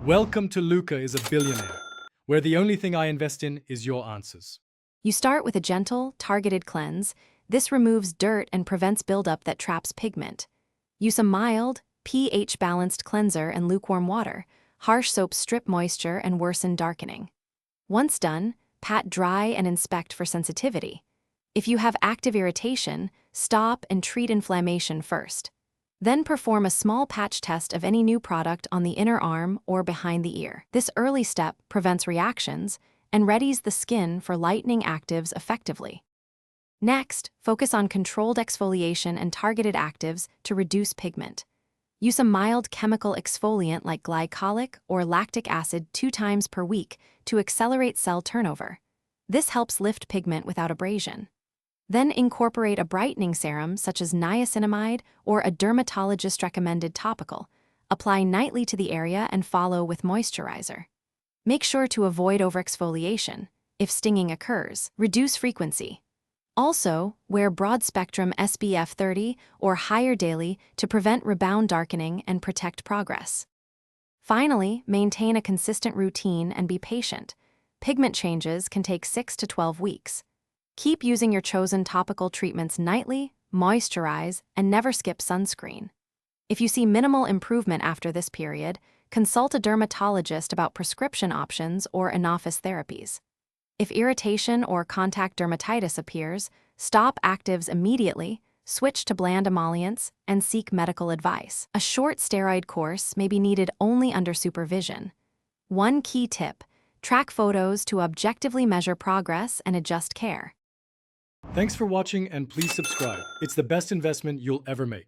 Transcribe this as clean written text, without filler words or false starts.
Welcome to Luca is a Billionaire, where the only thing I invest in is your answers. You start with a gentle, targeted cleanse. This removes dirt and prevents buildup that traps pigment. Use a mild, pH-balanced cleanser and lukewarm water. Harsh soaps strip moisture and worsen darkening. Once done, pat dry and inspect for sensitivity. If you have active irritation, stop and treat inflammation first. Then perform a small patch test of any new product on the inner arm or behind the ear. This early step prevents reactions and readies the skin for lightening actives effectively. Next, focus on controlled exfoliation and targeted actives to reduce pigment. Use a mild chemical exfoliant like glycolic or lactic acid 2 times per week to accelerate cell turnover. This helps lift pigment without abrasion. Then incorporate a brightening serum such as niacinamide or a dermatologist-recommended topical. Apply nightly to the area and follow with moisturizer. Make sure to avoid overexfoliation. If stinging occurs, reduce frequency. Also, wear broad-spectrum SPF 30 or higher daily to prevent rebound darkening and protect progress. Finally, maintain a consistent routine and be patient. Pigment changes can take 6 to 12 weeks. Keep using your chosen topical treatments nightly, moisturize, and never skip sunscreen. If you see minimal improvement after this period, consult a dermatologist about prescription options or in-office therapies. If irritation or contact dermatitis appears, stop actives immediately, switch to bland emollients, and seek medical advice. A short steroid course may be needed only under supervision. One key tip: track photos to objectively measure progress and adjust care. Thanks for watching and please subscribe. It's the best investment you'll ever make.